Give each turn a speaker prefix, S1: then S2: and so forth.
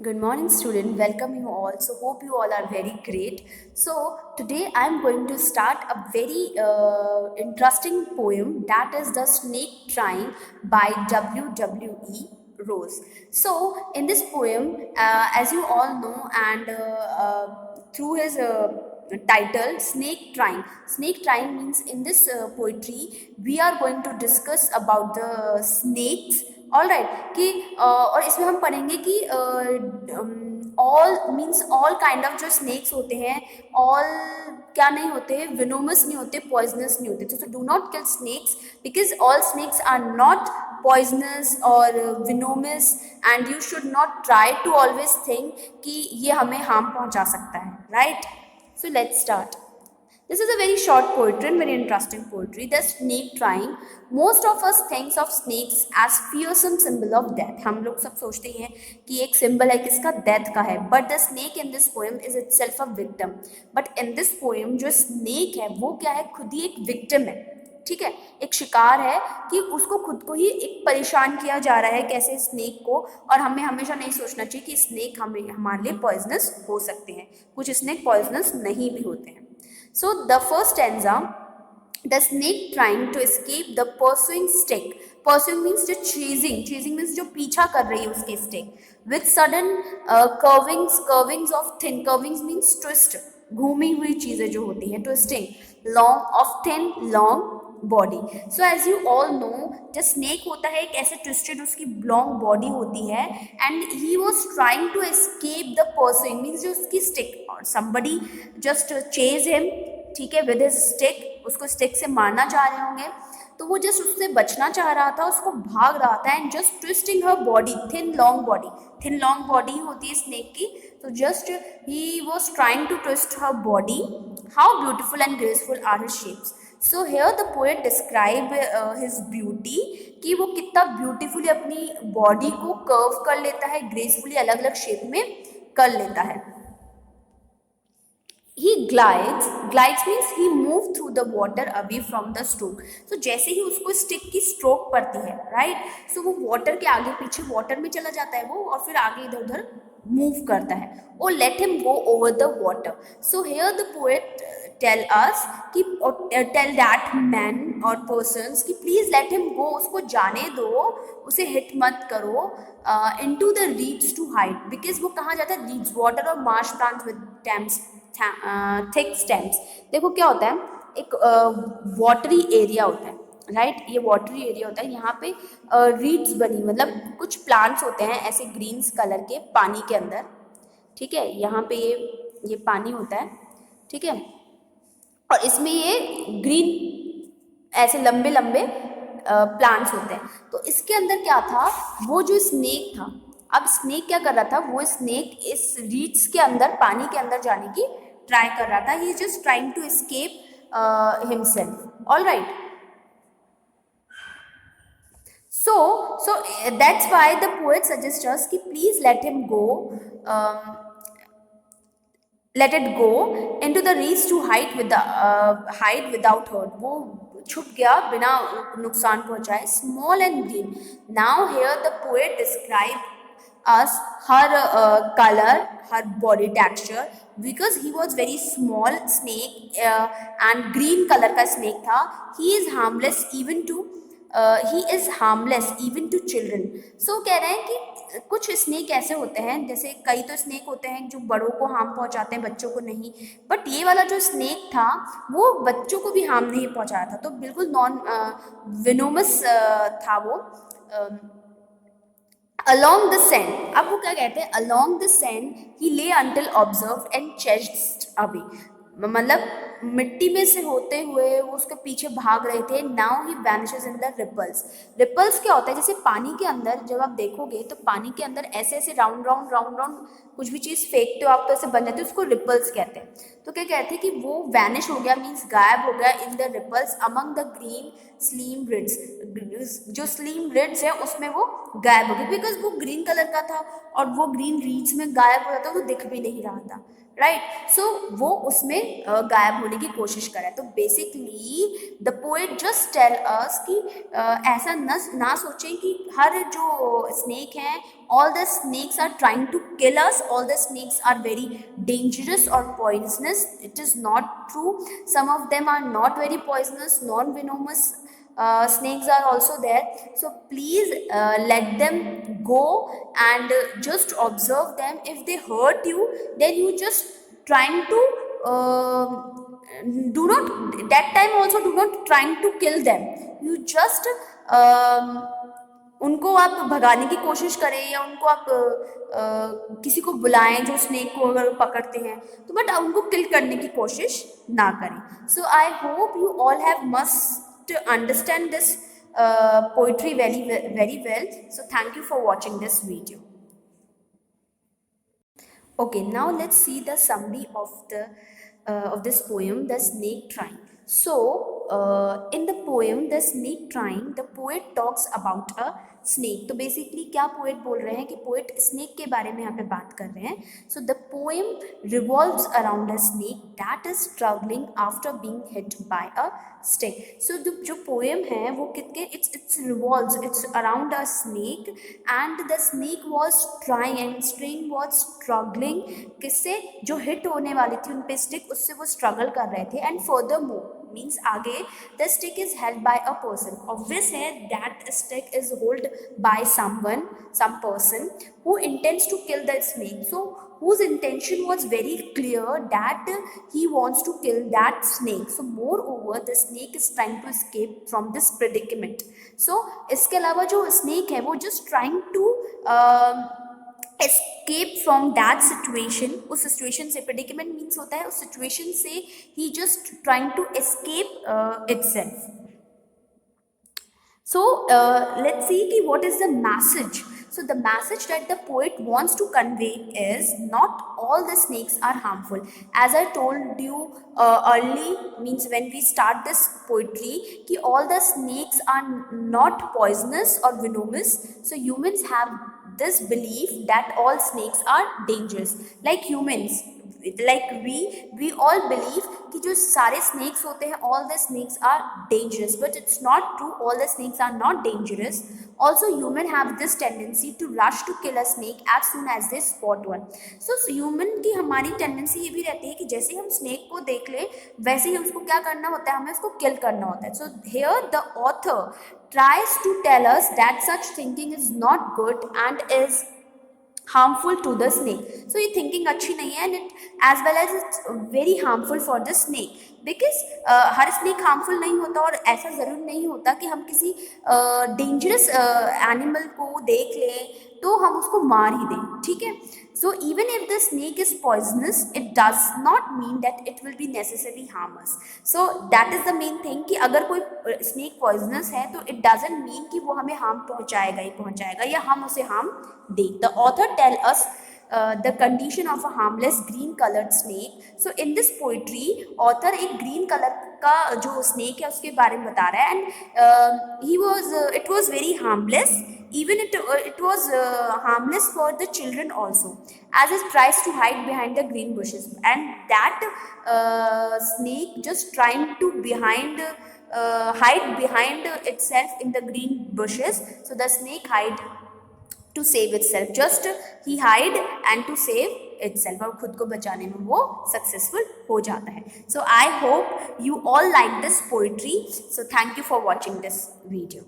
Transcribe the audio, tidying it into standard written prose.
S1: Good morning, student. Welcome you all. So, hope you all are very great. So, today I am going to start a very interesting poem that is The Snake Trying by W.W.E. Rose. So, in this poem, as you all know, and through his title snake trying means in this poetry we are going to discuss about the snakes. All right कि और इसमें हम पढ़ेंगे कि all means all kind of जो snacks होते हैं all क्या नहीं होते विनोमस नहीं होते पॉइजनस नहीं होते तो do not kill snakes because all snakes are not poisonous और venomous and you should not try to always think कि ये हमें हार्म पहुंचा सकता है right so let's start. This is a very short poetry and very interesting poetry. The snake trying. Most of us thinks of snakes as fearsome symbol of death. हम लोग सब सोचते हैं कि एक symbol है किसका death का है. But the snake in this poem is itself a victim. But in this poem जो snake है वो क्या है खुद ही एक victim है. ठीक है एक शिकार है कि उसको खुद को ही एक परेशान किया जा रहा है कैसे स्नेक को और हमें हमेशा नहीं सोचना चाहिए कि स्नेक हमें हमारे लिए पॉइजनस हो सकते हैं कुछ स्नेक पॉइजनस नहीं भी होते हैं. So the first stanza, the snake trying to escape the pursuing stick. Pursuing means जो chasing means जो पीछा कर रही है उसके stick. With sudden curvings of thin. Curvings means twist. घूमी हुई चीजें जो होती हैं twisting. Long body. So as you all know, जो snake होता है एक ऐसे twisted उसकी long body होती है and he was trying to escape the pursuing means जो उसकी stick और somebody just chase him ठीक है with his stick उसको stick से मारना चाह रहे होंगे तो वो जस्ट उससे बचना चाह रहा था उसको भाग रहा था and just twisting her body thin long body होती है स्नेक की तो just he was trying to twist her body how beautiful and graceful are his shapes. So here the poet describe his beauty कि वो कितना beautifully अपनी body को curve कर लेता है ग्रेसफुली अलग अलग शेप में कर लेता है. He glides means he move through the water away from the stroke. So जैसे ही उसको स्टिक की स्ट्रोक पड़ती है राइट सो वो वाटर के आगे पीछे वाटर में चला जाता है वो और फिर आगे इधर उधर मूव करता है और let him go over the water. So here the poet tell us कि टेल दैट मैन और पर्सन्स कि प्लीज लेट हिम गो उसको जाने दो उसे हिट मत करो into the reeds to hide because वो कहाँ जाता है रीड्स वाटर और marsh plants with stems thick stems. देखो क्या होता है एक वाटरी एरिया होता है राइट ये वाटरी एरिया होता है यहाँ पे रीड्स बनी मतलब कुछ प्लांट्स होते हैं ऐसे ग्रीन कलर के पानी के अंदर ठीक है यहाँ पे ये पानी होता है ठीक है और इसमें ये ग्रीन ऐसे लंबे लंबे प्लांट्स होते हैं तो इसके अंदर क्या था वो जो स्नेक था अब स्नेक क्या कर रहा था वो स्नेक इस रीड्स के अंदर पानी के अंदर जाने की ट्राई कर रहा था he is just trying to escape himself all right. So that's why the poet suggests us कि please let him go, let it go into the reeds to hide without hurt. वो छुप गया बिना नुकसान पहुंचाए small and green. Now here the poet describe us her color her body texture because he was very small snake and green color का snake था. He is harmless even to children. So कह रहे हैं कि कुछ snake ऐसे होते हैं जैसे कई तो स्नेक होते हैं जो बड़ों को हार्म पहुंचाते हैं बच्चों को नहीं बट ये वाला जो स्नेक था वो बच्चों को भी हार्म नहीं पहुंचा रहा था तो बिल्कुल नॉन विनोमस था वो. Along the sand, अब वो क्या कहते हैं along the sand he lay until observed and chased away. मतलब मिट्टी में से होते हुए वो उसके पीछे भाग रहे थे. Now he vanishes in the ripples. Ripples क्या होता है जैसे पानी के अंदर जब आप देखोगे तो पानी के अंदर ऐसे ऐसे राउंड राउंड कुछ भी चीज़ फेंकते हो आप तो ऐसे बन जाते हो उसको रिपल्स कहते हैं. तो क्या कहते हैं कि वो वैनिश हो गया मीन्स गायब हो गया in the ripples among the green slime reeds. जो स्लीम रिड्स है उसमें वो गायब हो गया बिकॉज वो ग्रीन कलर का था और वो ग्रीन रीड्स में गायब हो जाता तो दिख भी नहीं रहा था राइट. सो वो उसमें गायब हो बोलने की कोशिश कर रहा है। तो basically the poet just tell us कि ऐसा ना सोचें कि हर जो स्नेक हैं, all the snakes are trying to kill us, all the snakes are very dangerous or poisonous. It is not true. Some of them are not very poisonous, non venomous. Snakes are also there, so please let them go and just observe them. If they hurt you, then you just trying to do not, that time also do not trying to kill them. You just उनको आप भगाने की कोशिश करें या उनको आप किसी को बुलाएं जो स्नेक को अगर पकड़ते हैं तो, बट उनको किल करने की कोशिश ना करें. So I hope you all have must understand this poetry very well. So thank you for watching this video. Okay, now let's see the summary of this poem, The Snake Trying. So in the poem The Snake Trying, the poet talks about a snake. तो basically क्या poet बोल रहे हैं कि poet snake के बारे में यहाँ पे बात कर रहे हैं. So the poem revolves around a snake that is struggling after being hit by a stick. So जो पोएम है वो कितने it's revolves, it's around a snake and the snake was trying and string was struggling. किससे? जो hit होने वाली थी उन पे स्टिक, उससे वो स्ट्रगल कर रहे थे. एंड फर्दर मोर मीन्स आगे the stick is held by a person. Obvious है that stick is hold by someone, some person who intends to kill the snake. So whose intention was very clear that he wants to kill that snake. So moreover the snake is trying to escape from this predicament. So इसके अलावा जो snake है वो just trying to escape from that situation. उस situation से, predicament means होता है उस situation से, he just trying to escape itself. So let's see कि what is the message. So the message that the poet wants to convey is not all the snakes are harmful. As I told you early, means when we start this poetry, कि all the snakes are not poisonous or venomous. So humans have this belief that all snakes are dangerous. Like humans, like we all believe कि जो सारे snakes होते हैं, all the snakes are dangerous, but it's not true. All the snakes are not dangerous. Also human have this tendency to rush to kill a snake as soon as they spot one. So human की हमारी tendency ये भी रहती है कि जैसे हम snake को देख ले वैसे ही उसको क्या करना होता है, हमें उसको kill करना होता है. So here the author tries to tell us that such thinking is not good and is harmful to the snake. So ये thinking अच्छी नहीं है and it as well as it's very harmful for the snake. Because her snake harmful नहीं होता और ऐसा ज़रूर नहीं होता कि हम किसी डेंजरस एनिमल को देख लें तो हम उसको मार ही दें. ठीक है. So even if the snake is poisonous it does not mean that it will be necessary harm us. So that is the main thing कि अगर कोई स्नेक पॉइजनस है तो इट डजंट मीन कि वो हमें हार्म पहुंचाएगा ही पहुंचाएगा या हम उसे हार्म दें. The author tell us the condition of a harmless green colored snake. So in this poetry author एक green color का जो snake है उसके बारे में बता रहा है and it was very harmless. Even it was harmless for the children also, as it tries to hide behind the green bushes, and that snake just trying to hide behind itself in the green bushes. So the snake hide to save itself, just he hide and to save itself, और खुद को बचाने में वो successful हो जाता है. So I hope you all like this poetry. So thank you for watching this video.